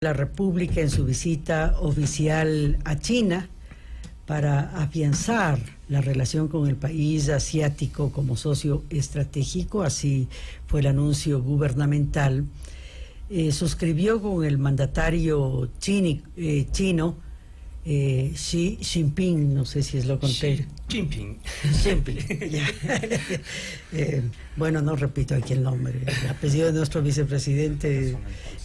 La República en su visita oficial a China para afianzar la relación con el país asiático como socio estratégico, así fue el anuncio gubernamental. Suscribió con el mandatario chino Xi Jinping, no sé si es lo contrario. Jinping. Bueno, no repito aquí el nombre, el apellido de nuestro vicepresidente.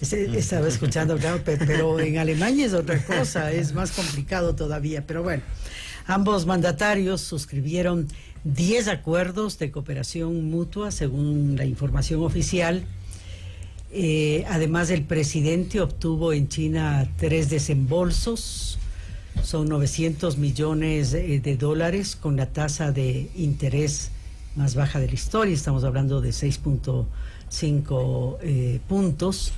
Estaba escuchando, claro, pero en Alemania es otra cosa, es más complicado todavía. Pero bueno, ambos mandatarios suscribieron 10 acuerdos de cooperación mutua, según la información oficial. Además, el presidente obtuvo en China 3 desembolsos. Son 900 millones de dólares con la tasa de interés más baja de la historia. Estamos hablando de 6.5 puntos.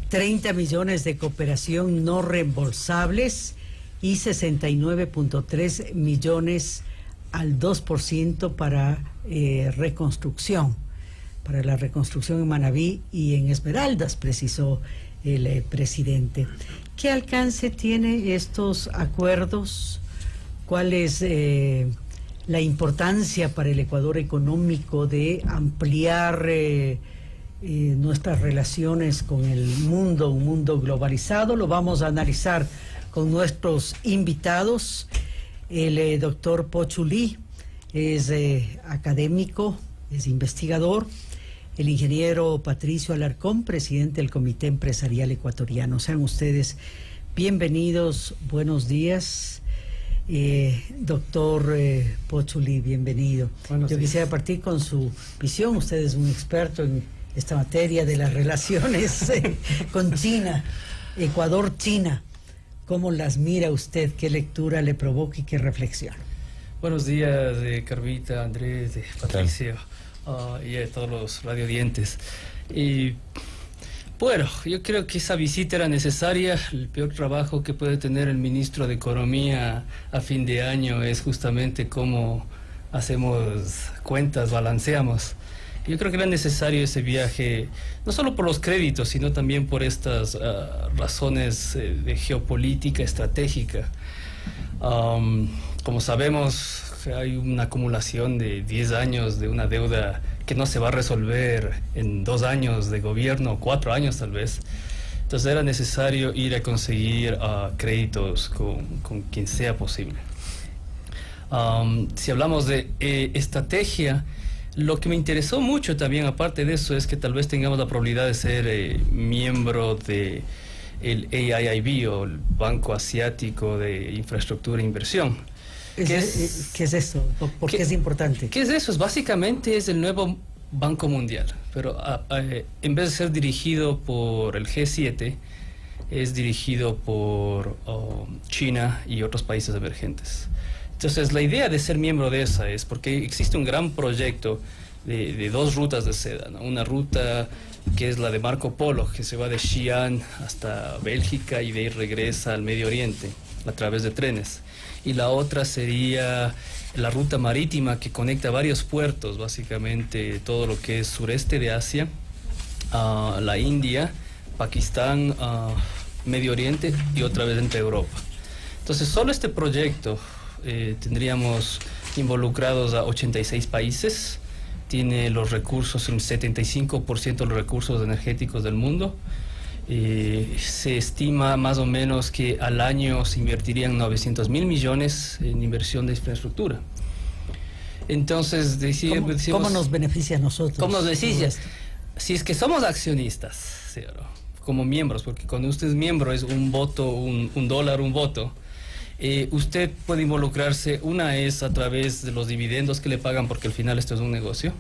30 millones de cooperación no reembolsables y 69.3 millones al 2% para reconstrucción, para la reconstrucción en Manabí y en Esmeraldas, precisó el presidente. ¿Qué alcance tiene estos acuerdos? ¿Cuál es la importancia para el Ecuador económico de ampliar nuestras relaciones con el mundo, un mundo globalizado? Lo vamos a analizar con nuestros invitados. El doctor Pochu Lee es académico, es investigador. El ingeniero Patricio Alarcón, presidente del Comité Empresarial Ecuatoriano. Sean ustedes bienvenidos, buenos días. Doctor Pochu Lee, bienvenido. Yo quisiera partir con su visión. Usted es un experto en esta materia de las relaciones con China, Ecuador-China. ¿Cómo las mira usted? ¿Qué lectura le provoca y qué reflexión? Buenos días, Carvita, Andrés, Patricio. Y a todos los radiodientes. Y bueno, yo creo que esa visita era necesaria. El peor trabajo que puede tener el ministro de Economía a fin de año es justamente cómo hacemos cuentas, balanceamos. Yo creo que era necesario ese viaje, no solo por los créditos, sino también por estas razones de geopolítica estratégica. Como sabemos, hay una acumulación de 10 años de una deuda que no se va a resolver en 2 años de gobierno, 4 años tal vez. Entonces era necesario ir a conseguir créditos con quien sea posible. Si hablamos de estrategia, lo que me interesó mucho también, aparte de eso, es que tal vez tengamos la probabilidad de ser miembro de el AIIB, o el Banco Asiático de Infraestructura e Inversión. ¿Qué es esto? ¿Por qué es importante? ¿Qué es eso? Básicamente es el nuevo Banco Mundial, pero en vez de ser dirigido por el G7, es dirigido por China y otros países emergentes. Entonces, la idea de ser miembro de esa es porque existe un gran proyecto de 2 rutas de seda, ¿no? Una ruta que es la de Marco Polo, que se va de Xi'an hasta Bélgica y de ahí regresa al Medio Oriente a través de trenes. Y la otra sería la ruta marítima que conecta varios puertos, básicamente todo lo que es sureste de Asia, la India, Pakistán, Medio Oriente y otra vez entre Europa. Entonces, solo este proyecto tendríamos involucrados a 86 países, tiene los recursos, un 75% de los recursos energéticos del mundo. Se estima más o menos que al año se invertirían 900 mil millones en inversión de infraestructura. Entonces, decimos, ¿Cómo nos beneficia a nosotros? ¿Cómo nos beneficia? Si es que somos accionistas, ¿sí? Como miembros, porque cuando usted es miembro es un voto, un dólar, un voto. Usted puede involucrarse, una es a través de los dividendos que le pagan, porque al final esto es un negocio.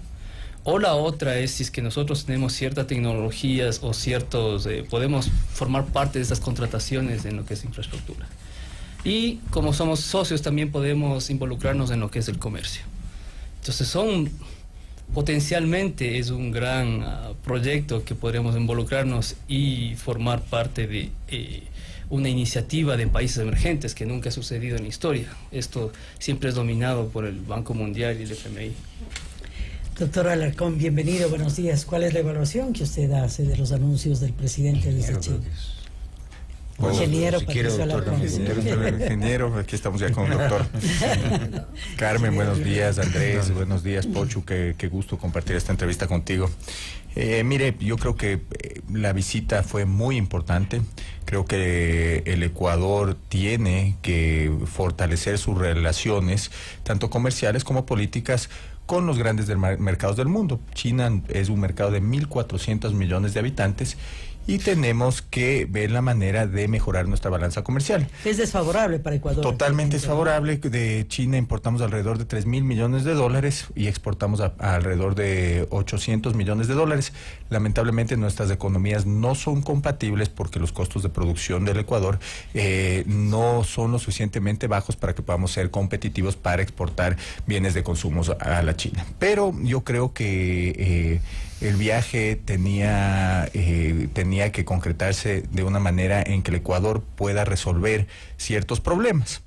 O la otra es si es que nosotros tenemos ciertas tecnologías o podemos formar parte de esas contrataciones en lo que es infraestructura. Y como somos socios también podemos involucrarnos en lo que es el comercio. Entonces potencialmente es un gran proyecto que podríamos involucrarnos y formar parte de una iniciativa de países emergentes que nunca ha sucedido en la historia. Esto siempre es dominado por el Banco Mundial y el FMI. Doctor Alarcón, bienvenido, buenos días. ¿Cuál es la evaluación que usted hace de los anuncios del presidente desde Chile? Ingeniero, si quiere, Patricio doctor. Alarcón. Ingeniero, aquí estamos ya con el doctor. Carmen, buenos días. Andrés, buenos días. Pochu, qué gusto compartir esta entrevista contigo. Mire, yo creo que la visita fue muy importante. Creo que el Ecuador tiene que fortalecer sus relaciones, tanto comerciales como políticas, con los grandes mercados del mundo. China es un mercado de 1.400 millones de habitantes y tenemos que ver la manera de mejorar nuestra balanza comercial. Es desfavorable para Ecuador. Totalmente desfavorable. De China importamos alrededor de 3.000 millones de dólares y exportamos a alrededor de 800 millones de dólares. Lamentablemente nuestras economías no son compatibles porque los costos de producción del Ecuador no son lo suficientemente bajos para que podamos ser competitivos para exportar bienes de consumo a la China. Pero yo creo que el viaje tenía que concretarse de una manera en que el Ecuador pueda resolver ciertos problemas.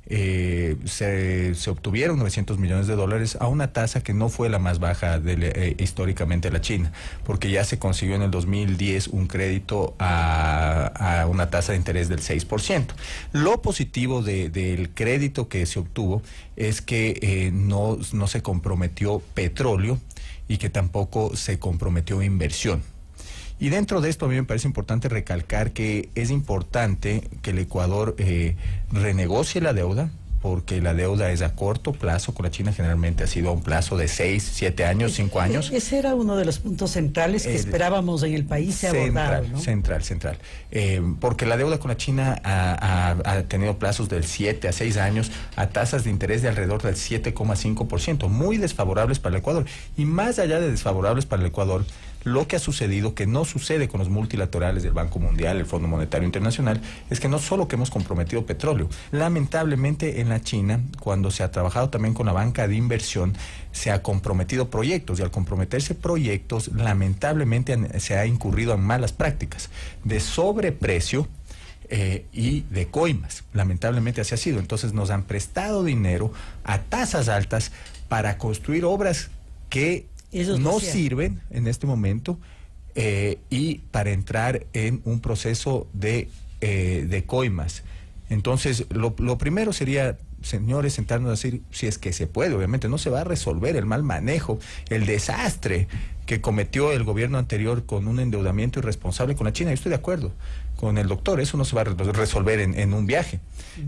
Se obtuvieron 900 millones de dólares a una tasa que no fue la más baja históricamente de la China, porque ya se consiguió en el 2010 un crédito a una tasa de interés del 6%. Lo positivo del crédito que se obtuvo es que no se comprometió petróleo y que tampoco se comprometió inversión. Y dentro de esto a mí me parece importante recalcar que es importante que el Ecuador renegocie la deuda, porque la deuda es a corto plazo, con la China generalmente ha sido a un plazo de 6, 7 años, 5 años. Ese era uno de los puntos centrales que esperábamos en el país se abordado, ¿no? Central. Porque la deuda con la China ha tenido plazos del 7 a 6 años a tasas de interés de alrededor del 7,5%, muy desfavorables para el Ecuador. Y más allá de desfavorables para el Ecuador, lo que ha sucedido, que no sucede con los multilaterales del Banco Mundial, el Fondo Monetario Internacional, es que no solo que hemos comprometido petróleo, lamentablemente en la China, cuando se ha trabajado también con la banca de inversión, se ha comprometido proyectos, y al comprometerse proyectos, lamentablemente se ha incurrido en malas prácticas de sobreprecio y de coimas. Lamentablemente así ha sido. Entonces nos han prestado dinero a tasas altas para construir obras que no sirven en este momento y para entrar en un proceso de coimas. Entonces, lo primero sería, señores, sentarnos a decir si es que se puede. Obviamente no se va a resolver el mal manejo, el desastre que cometió el gobierno anterior con un endeudamiento irresponsable con la China. Yo estoy de acuerdo con el doctor, eso no se va a resolver en un viaje.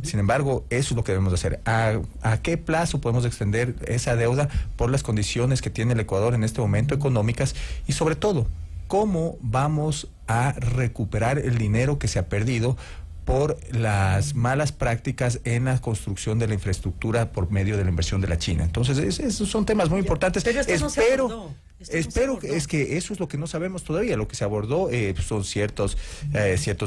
Sin embargo, eso es lo que debemos hacer. ¿A qué plazo podemos extender esa deuda por las condiciones que tiene el Ecuador en este momento económicas? Y sobre todo, ¿cómo vamos a recuperar el dinero que se ha perdido por las malas prácticas en la construcción de la infraestructura por medio de la inversión de la China? Entonces, esos son temas muy importantes. Pero esto no se abordó. Espero que es que eso es lo que no sabemos todavía. Lo que se abordó son ciertos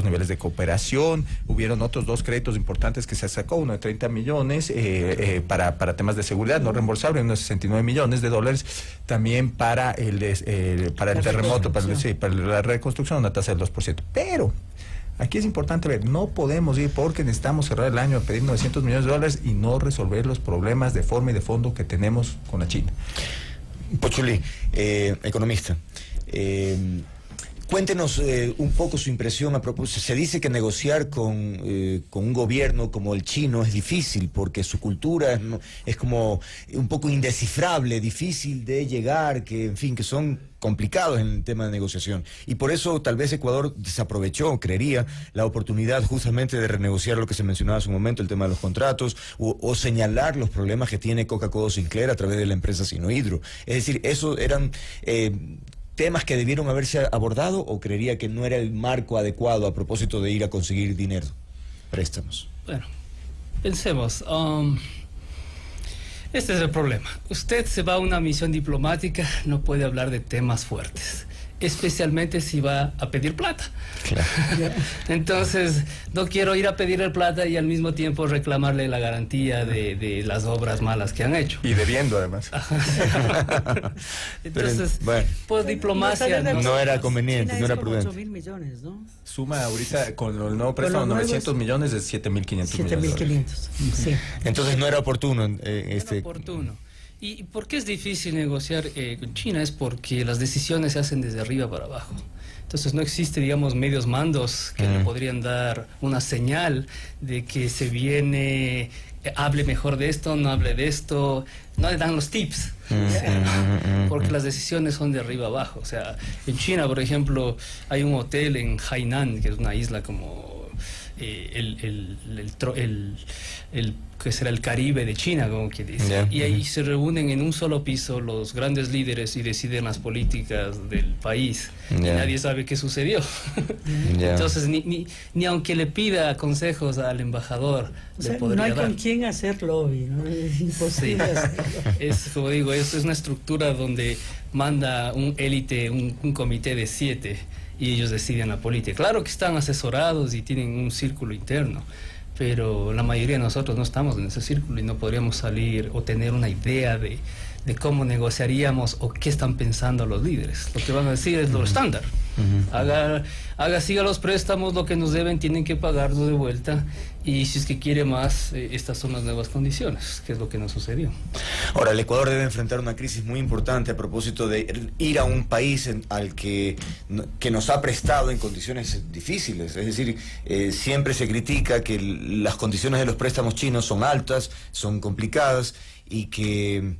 niveles de cooperación. Hubieron otros 2 créditos importantes que se sacó, uno de 30 millones para temas de seguridad no reembolsable, uno de 69 millones de dólares también para el terremoto, para la reconstrucción, una tasa del 2%. Pero aquí es importante ver, no podemos ir porque necesitamos cerrar el año a pedir 900 millones de dólares y no resolver los problemas de forma y de fondo que tenemos con la China. Pochuli, economista, cuéntenos un poco su impresión a propósito. Se dice que negociar con un gobierno como el chino es difícil porque su cultura es como un poco indescifrable, difícil de llegar, que en fin, que son complicados en el tema de negociación. Y por eso tal vez Ecuador desaprovechó, creería, la oportunidad justamente de renegociar lo que se mencionaba hace un momento, el tema de los contratos, o señalar los problemas que tiene Coca-Cola Sinclair a través de la empresa Sinohydro. Es decir, ¿eso eran temas que debieron haberse abordado o creería que no era el marco adecuado a propósito de ir a conseguir dinero, préstamos? Bueno, pensemos. Este es el problema. Usted se va a una misión diplomática, no puede hablar de temas fuertes, especialmente si va a pedir plata. Claro. Entonces, no quiero ir a pedirle plata y al mismo tiempo reclamarle la garantía de las obras malas que han hecho. Y debiendo, además. Entonces, bueno, por diplomacia no era conveniente, China no era hizo prudente. 8.000 millones, ¿no? Suma ahorita con el nuevo préstamo 900 millones de 7.500 millones. 7.500, sí. Entonces no era oportuno. Era oportuno. ¿Y por qué es difícil negociar con China? Es porque las decisiones se hacen desde arriba para abajo. Entonces no existe, digamos, medios mandos que le podrían dar una señal de que se viene, hable mejor de esto, no hable de esto, no le dan los tips, porque las decisiones son de arriba abajo. O sea, en China, por ejemplo, hay un hotel en Hainan, que es una isla como que será el Caribe de China, como que dice. Y ahí se reúnen en un solo piso los grandes líderes y deciden las políticas del país. Y nadie sabe qué sucedió. Entonces, ni aunque le pida consejos al embajador, O sea, le podría no hay dar. con quién hacer lobby, ¿no? Es imposible hacerlo. Es, como digo, es una estructura donde manda un élite, un comité de 7, y ellos deciden la política. Claro que están asesorados y tienen un círculo interno, pero la mayoría de nosotros no estamos en ese círculo y no podríamos salir o tener una idea de cómo negociaríamos o qué están pensando los líderes. Lo que van a decir es lo estándar. Siga los préstamos, lo que nos deben, tienen que pagarlo de vuelta, y si es que quiere más, estas son las nuevas condiciones, que es lo que nos sucedió. Ahora, el Ecuador debe enfrentar una crisis muy importante a propósito de ir a un país al que nos ha prestado en condiciones difíciles. Es decir, siempre se critica que las condiciones de los préstamos chinos son altas, son complicadas, y que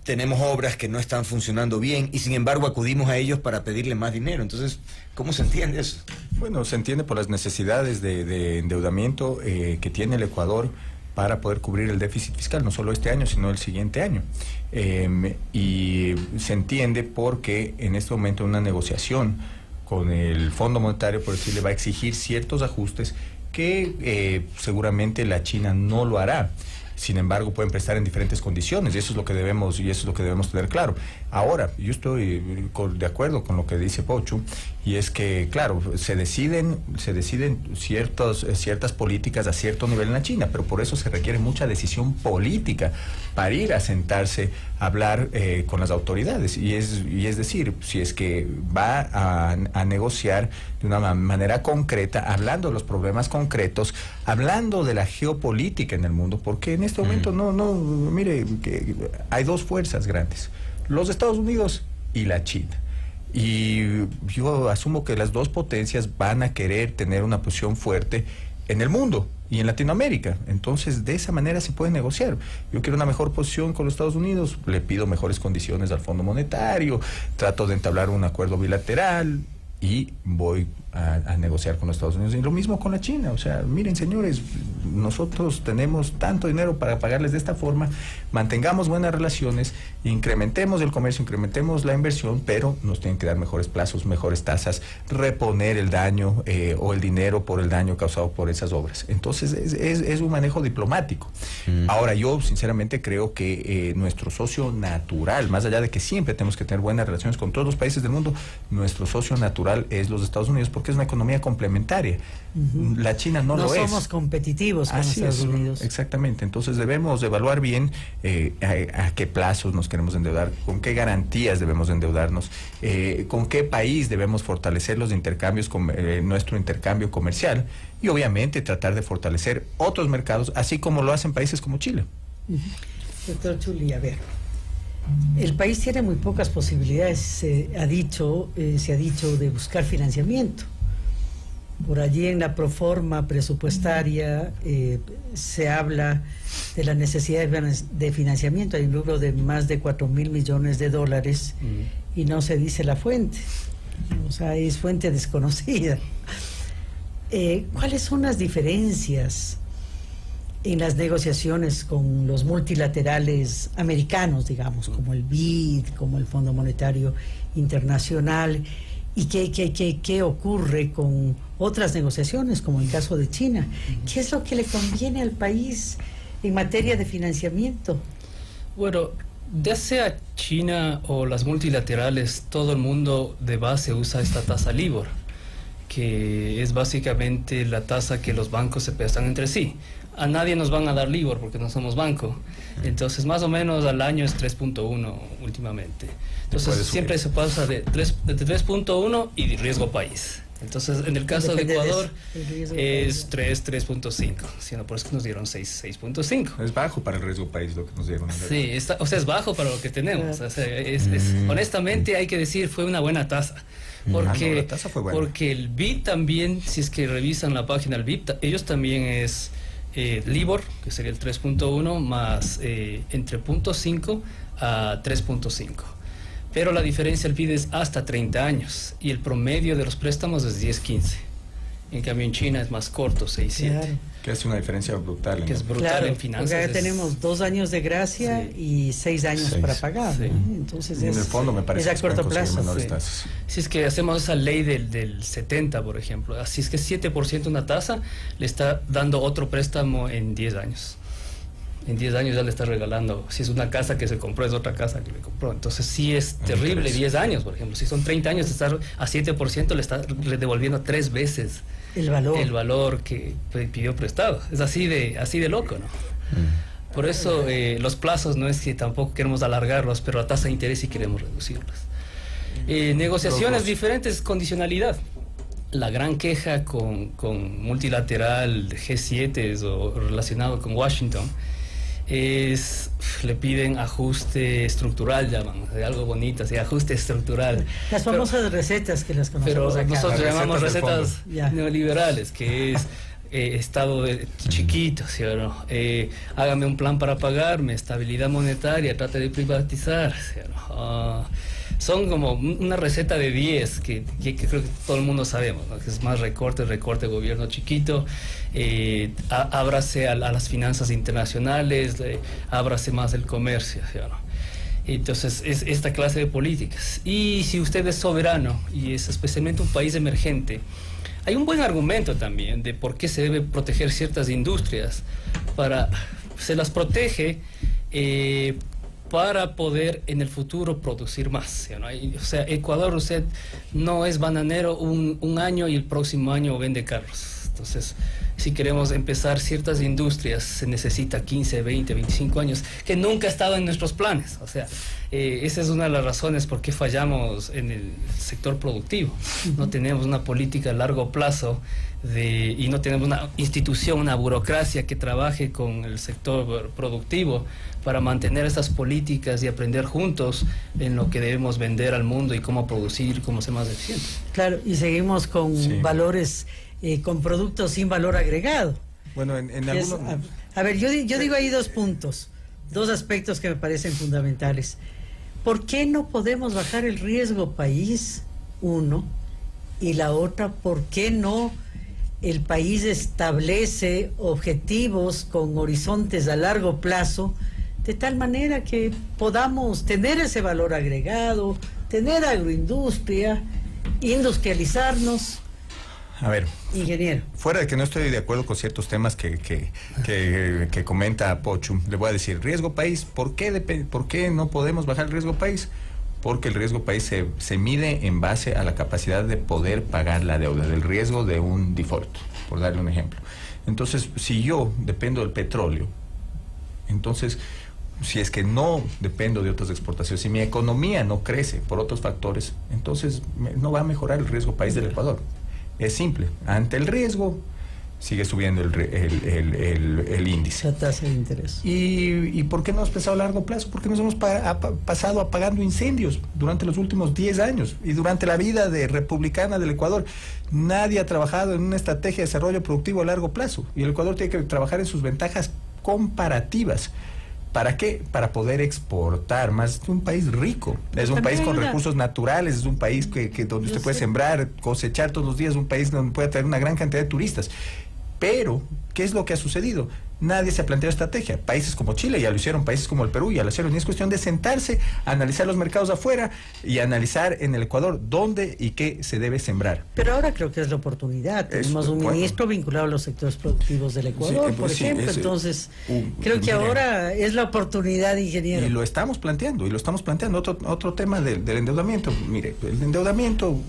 tenemos obras que no están funcionando bien, y sin embargo acudimos a ellos para pedirle más dinero. Entonces, ¿cómo se entiende eso? Bueno, se entiende por las necesidades de endeudamiento que tiene el Ecuador para poder cubrir el déficit fiscal, no solo este año, sino el siguiente año. Y se entiende porque en este momento una negociación con el Fondo Monetario, por decirle, va a exigir ciertos ajustes que seguramente la China no lo hará. Sin embargo, pueden prestar en diferentes condiciones, y eso es lo que debemos tener claro. Ahora, yo estoy de acuerdo con lo que dice Pochu, y es que, claro, se deciden ciertas políticas a cierto nivel en la China, pero por eso se requiere mucha decisión política para ir a sentarse a hablar con las autoridades, y es decir, si es que va a negociar de una manera concreta, hablando de los problemas concretos, hablando de la geopolítica en el mundo, porque en este momento mire, que hay dos fuerzas grandes: los Estados Unidos y la China. Y yo asumo que las dos potencias van a querer tener una posición fuerte en el mundo y en Latinoamérica. Entonces, de esa manera se puede negociar. Yo quiero una mejor posición con los Estados Unidos, le pido mejores condiciones al Fondo Monetario, trato de entablar un acuerdo bilateral y voy a negociar con los Estados Unidos. Y lo mismo con la China. O sea, miren, señores, nosotros tenemos tanto dinero para pagarles de esta forma, mantengamos buenas relaciones, incrementemos el comercio, incrementemos la inversión, pero nos tienen que dar mejores plazos, mejores tasas, reponer el daño o el dinero por el daño causado por esas obras. Entonces, es un manejo diplomático. Ahora, yo sinceramente creo que nuestro socio natural, más allá de que siempre tenemos que tener buenas relaciones con todos los países del mundo, nuestro socio natural es los Estados Unidos, porque es una economía complementaria. La China no lo es. No somos competitivos con Así Estados es, Unidos. exactamente. Entonces debemos evaluar bien a qué plazos nos queremos endeudar, con qué garantías debemos endeudarnos, con qué país debemos fortalecer los intercambios, nuestro intercambio comercial, y obviamente tratar de fortalecer otros mercados, así como lo hacen países como Chile. Doctor Chuli, a ver, el país tiene muy pocas posibilidades, se ha dicho de buscar financiamiento. Por allí en la proforma presupuestaria se habla de la necesidad de financiamiento. Hay un rubro de más de 4.000 millones de dólares y no se dice la fuente. O sea, es fuente desconocida. ¿Cuáles son las diferencias en las negociaciones con los multilaterales americanos, digamos, como el BID, como el Fondo Monetario Internacional, y qué ocurre con otras negociaciones, como el caso de China? ¿Qué es lo que le conviene al país en materia de financiamiento? Bueno, ya sea China o las multilaterales, todo el mundo de base usa esta tasa LIBOR, que es básicamente la tasa que los bancos se prestan entre sí. A nadie nos van a dar LIBOR porque no somos banco. Entonces, más o menos al año es 3.1 últimamente. Entonces, siempre se pasa de 3.1 y de riesgo país. Entonces, en el caso de Ecuador es 3.5. Sino por eso que nos dieron 6.5. Es bajo para el riesgo país lo que nos dieron. Sí, o sea, es bajo para lo que tenemos. O sea, honestamente hay que decir, fue una buena tasa. Porque, la tasa fue buena. porque el BIP también, si es que revisan la página del BIP, ellos también es LIBOR, que sería el 3.1, más entre 0.5 a 3.5. Pero la diferencia del BIP es hasta 30 años y el promedio de los préstamos es 10-15. En cambio en China es más corto, 6-7. Claro. Que hace una diferencia brutal. Que es brutal Claro, en finanzas. porque acá es- tenemos 2 años de gracia y 6 años 6. para pagar. Sí. ¿no? Entonces En el fondo me parece es que a se pueden corto conseguir plazo. menores sí. tasas. Si es que hacemos esa ley del 70, por ejemplo, así es que 7% una tasa le está dando otro préstamo en 10 años. En 10 años ya le está regalando, si es una casa que se compró, es otra casa que le compró. Entonces sí es terrible, interés. 10 años, por ejemplo. Si son 30 años, estar a 7% le está devolviendo 3 veces El valor. el valor que pidió prestado. Es así de loco, ¿no? Por eso los plazos no es que tampoco queremos alargarlos, pero la tasa de interés sí queremos reducirlas. Negociaciones diferentes, condicionalidad. La gran queja con multilateral G7 o relacionado con Washington es, le piden ajuste estructural, llaman, de algo bonito, así, ajuste estructural. Las famosas recetas que las Pero conocemos acá. nosotros Las llamamos recetas del recetas fondo. Ya. neoliberales, que es estado chiquito, ¿sí o no? Hágame un plan para pagarme, estabilidad monetaria, trate de privatizar, ¿sí o no? Son como una receta de 10 que creo que todo el mundo sabemos, ¿no? Que es más recorte, gobierno chiquito, ábrase a las finanzas internacionales, ábrase más el comercio, ¿sí o no? Entonces es esta clase de políticas. Y si usted es soberano y es especialmente un país emergente, hay un buen argumento también de por qué se debe proteger ciertas industrias. Se las protege para poder en el futuro producir más, ¿sí o no? O sea, Ecuador, usted no es bananero un año y el próximo año vende carros. Entonces, si queremos empezar ciertas industrias, se necesita 15, 20, 25 años, que nunca ha estado en nuestros planes. O sea, esa es una de las razones por qué fallamos en el sector productivo. No tenemos una política a largo plazo y no tenemos una institución, una burocracia que trabaje con el sector productivo para mantener estas políticas y aprender juntos en lo que debemos vender al mundo y cómo producir, cómo ser más eficiente. Claro, y seguimos con valores, con productos sin valor agregado. Bueno, en algunos... A ver, yo digo ahí 2 puntos, 2 aspectos que me parecen fundamentales. ¿Por qué no podemos bajar el riesgo país? Uno. Y la otra, ¿por qué no el país establece objetivos con horizontes a largo plazo, de tal manera que podamos tener ese valor agregado, tener agroindustria, industrializarnos? A ver, ingeniero, fuera de que no estoy de acuerdo con ciertos temas que comenta Pochum, le voy a decir, riesgo país, ¿por qué no podemos bajar el riesgo país? Porque el riesgo país se mide en base a la capacidad de poder pagar la deuda, del riesgo de un default, por darle un ejemplo. Entonces, si yo dependo del petróleo, entonces, si es que no dependo de otras exportaciones, si mi economía no crece por otros factores, entonces no va a mejorar el riesgo país del Ecuador. Es simple, ante el riesgo sigue subiendo el índice. la tasa de interés. ¿Y por qué no hemos pensado a largo plazo? Porque nos hemos pasado apagando incendios durante los últimos 10 años y durante la vida republicana del Ecuador. Nadie ha trabajado en una estrategia de desarrollo productivo a largo plazo y el Ecuador tiene que trabajar en sus ventajas comparativas. ¿Para qué? Para poder exportar más. Es un país rico, es un país con recursos naturales, es un país donde usted puede sembrar, cosechar todos los días, es un país donde puede traer una gran cantidad de turistas. Pero, ¿qué es lo que ha sucedido? Nadie se ha planteado estrategia. Países como Chile ya lo hicieron, países como el Perú ya lo hicieron. Y es cuestión de sentarse, analizar los mercados afuera y analizar en el Ecuador dónde y qué se debe sembrar. Pero ahora creo que es la oportunidad. Tenemos un ministro vinculado a los sectores productivos del Ecuador, por ejemplo. Entonces, creo que ahora es la oportunidad, ingeniero. Y lo estamos planteando, Otro tema del endeudamiento. Mire, el endeudamiento,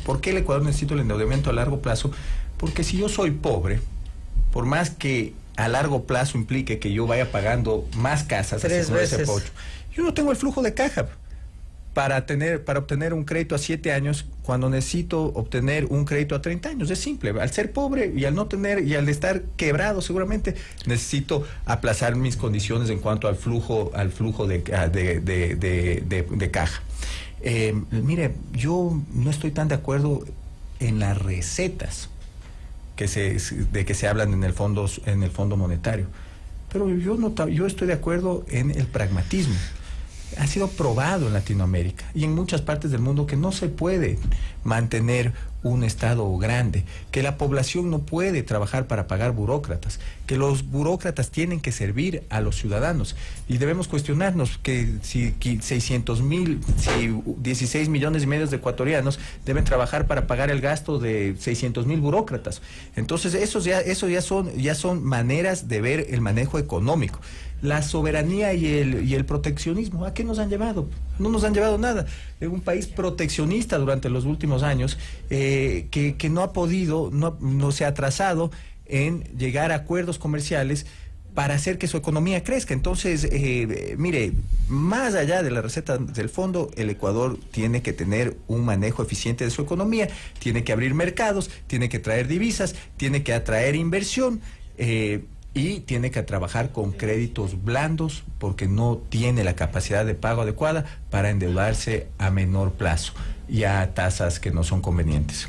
¿por qué el Ecuador necesita el endeudamiento a largo plazo? Porque si yo soy pobre, por más que a largo plazo implique que yo vaya pagando más casas, 3 veces, yo no tengo el flujo de caja para obtener un crédito a 7 años cuando necesito obtener un crédito a 30 años. Es simple, al ser pobre y al no tener y al estar quebrado seguramente necesito aplazar mis condiciones en cuanto al flujo de caja. Mire, yo no estoy tan de acuerdo en las recetas de que se hablan en el Fondo Monetario, pero yo estoy de acuerdo en el pragmatismo. Ha sido probado en Latinoamérica y en muchas partes del mundo que no se puede mantener un Estado grande, que la población no puede trabajar para pagar burócratas, que los burócratas tienen que servir a los ciudadanos, y debemos cuestionarnos que si 600,000, si 16 millones y medio de ecuatorianos deben trabajar para pagar el gasto de 600,000 burócratas. Entonces eso ya son maneras de ver el manejo económico. La soberanía y el proteccionismo, ¿a qué nos han llevado? No nos han llevado nada. Es un país proteccionista durante los últimos años, que no ha podido, no se ha atrasado en llegar a acuerdos comerciales para hacer que su economía crezca. Entonces, mire, más allá de la receta del fondo, el Ecuador tiene que tener un manejo eficiente de su economía, tiene que abrir mercados, tiene que traer divisas, tiene que atraer inversión, y tiene que trabajar con créditos blandos, porque no tiene la capacidad de pago adecuada para endeudarse a menor plazo y a tasas que no son convenientes.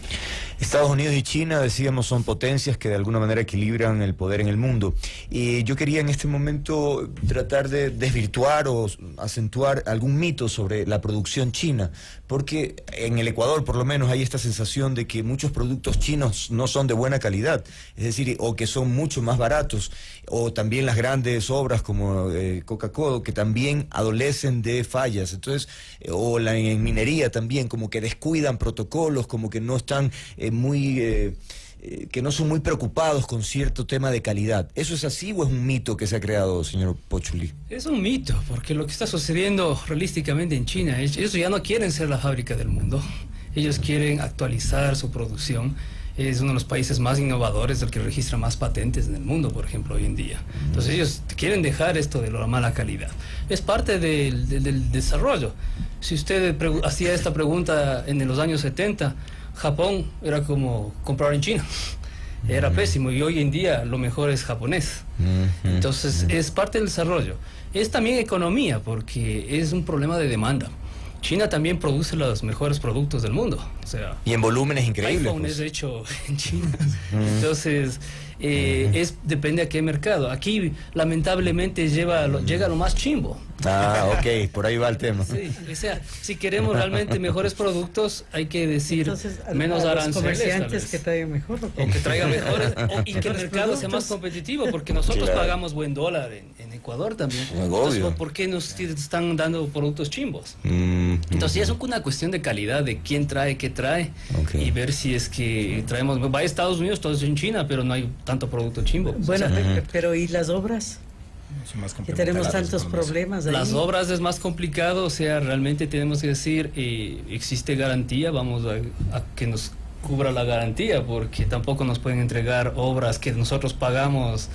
Estados Unidos y China, decíamos, son potencias que de alguna manera equilibran el poder en el mundo. Y yo quería en este momento tratar de desvirtuar o acentuar algún mito sobre la producción china, porque en el Ecuador por lo menos hay esta sensación de que muchos productos chinos no son de buena calidad, es decir, o que son mucho más baratos, o también las grandes obras como Coca-Cola, que también adolecen de fallas. Entonces, en minería también, como que descuidan protocolos, como que no están que no son muy preocupados con cierto tema de calidad. ¿Eso es así o es un mito que se ha creado, señor Pochuli? Es un mito, porque lo que está sucediendo realísticamente en China, ellos ya no quieren ser la fábrica del mundo, ellos quieren actualizar su producción. Es uno de los países más innovadores, el que registra más patentes en el mundo, por ejemplo, hoy en día. Entonces ellos quieren dejar esto de la mala calidad. Es parte del desarrollo. Si usted hacía esta pregunta en los años 70, Japón era como comprar en China. Era pésimo, y hoy en día lo mejor es japonés. Entonces es parte del desarrollo. Es también economía, porque es un problema de demanda. China también produce los mejores productos del mundo. O sea, y en volúmenes increíbles. iPhone es hecho en China. Entonces, depende a qué mercado. Aquí, lamentablemente, llega lo más chimbo. Ah, ok, por ahí va el tema. Sí, o sea, si queremos realmente mejores productos, hay que decir menos aranceles. Los comerciantes que traigan mejor. O que traigan mejores, y que el mercado sea más competitivo, porque nosotros pagamos buen dólar en Ecuador también. Entonces, ¿por qué nos están dando productos chimbos? Entonces, es una cuestión de calidad, de quién trae, qué trae, y ver si es que traemos. Va a Estados Unidos, todo es en China, pero no hay tanto producto chimbo. Bueno, pero ¿y las obras? Que tenemos tantos problemas ahí. Las obras es más complicado, o sea, realmente tenemos que decir, existe garantía, vamos a que nos cubra la garantía, porque tampoco nos pueden entregar obras que nosotros pagamos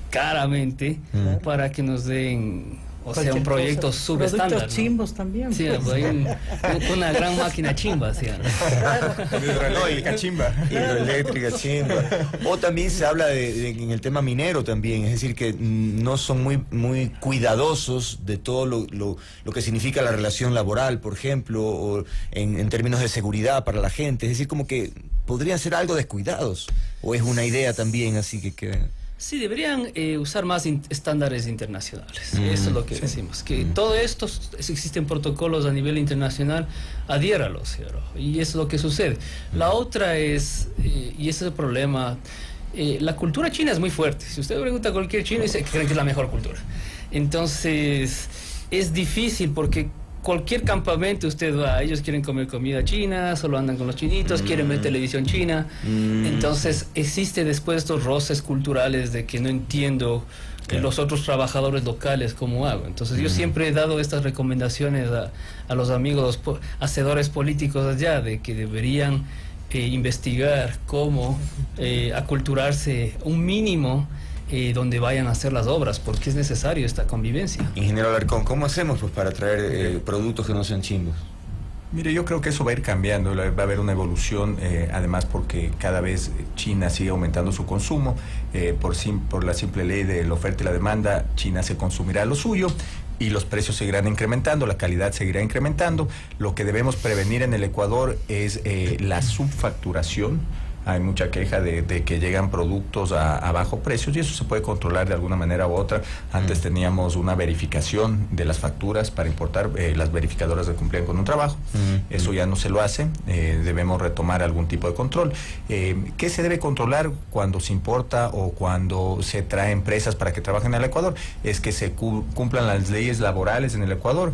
caramente para que nos den, o sea, un proyecto subestándar. Productos chimbos también. Sí, pues hay una gran máquina chimba, ¿sí? Hidroeléctrica chimba. Hidroeléctrica chimba. O también se habla en el tema minero también, es decir, que no son muy cuidadosos de todo lo que significa la relación laboral, por ejemplo, o en términos de seguridad para la gente. Es decir, como que podrían ser algo descuidados. O es una idea también así que... Sí, deberían usar más estándares internacionales. Eso es lo que decimos. Que todo esto, existen protocolos a nivel internacional, adhiéralos, ¿cierto? Y eso es lo que sucede. La otra es, y ese es el problema, la cultura china es muy fuerte. Si usted pregunta a cualquier chino, dice que creen que es la mejor cultura. Entonces, es difícil porque cualquier campamento usted va, ellos quieren comer comida china, solo andan con los chinitos, quieren ver televisión china. Entonces existe después estos roces culturales de que no entiendo los otros trabajadores locales cómo hago. Entonces yo siempre he dado estas recomendaciones a los amigos hacedores políticos allá, de que deberían investigar cómo aculturarse un mínimo donde vayan a hacer las obras, porque es necesario esta convivencia. Ingeniero Alarcón, ¿cómo hacemos pues para traer productos que no sean chimbos? Mire, yo creo que eso va a ir cambiando, va a haber una evolución, además porque cada vez China sigue aumentando su consumo, por la simple ley de la oferta y la demanda, China se consumirá lo suyo, y los precios seguirán incrementando, la calidad seguirá incrementando. Lo que debemos prevenir en el Ecuador es la subfacturación. Hay mucha queja de que llegan productos a bajo precio y eso se puede controlar de alguna manera u otra. Antes teníamos una verificación de las facturas para importar, las verificadoras cumplían con un trabajo. Eso ya no se lo hace, debemos retomar algún tipo de control. ¿Qué se debe controlar cuando se importa o cuando se trae empresas para que trabajen en el Ecuador? Es que se cumplan las leyes laborales en el Ecuador.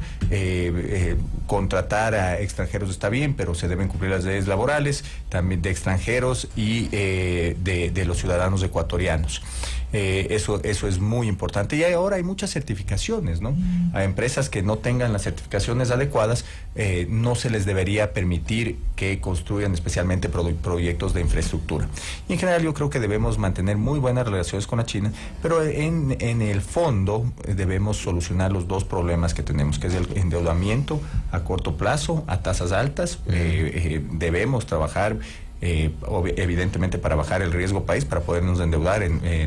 Contratar a extranjeros está bien, pero se deben cumplir las leyes laborales también de extranjeros y de los ciudadanos ecuatorianos. Eso es muy importante. Y ahora hay muchas certificaciones, ¿no? A empresas que no tengan las certificaciones adecuadas, no se les debería permitir que construyan especialmente proyectos de infraestructura. Y en general yo creo que debemos mantener muy buenas relaciones con la China, pero en el fondo debemos solucionar los dos problemas que tenemos, que es el endeudamiento a corto plazo, a tasas altas. Debemos trabajar evidentemente para bajar el riesgo país, para podernos endeudar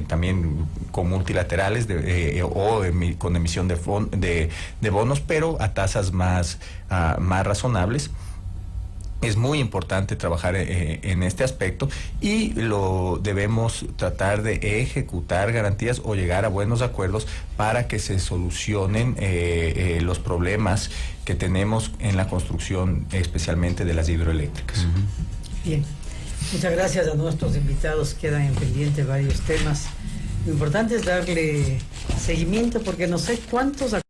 también con multilaterales con emisión de bonos, pero a tasas más razonables. Es muy importante trabajar en este aspecto y lo debemos tratar de ejecutar garantías o llegar a buenos acuerdos para que se solucionen los problemas que tenemos en la construcción, especialmente de las hidroeléctricas. Bien, muchas gracias a nuestros invitados. Quedan en pendiente varios temas. Lo importante es darle seguimiento porque no sé cuántos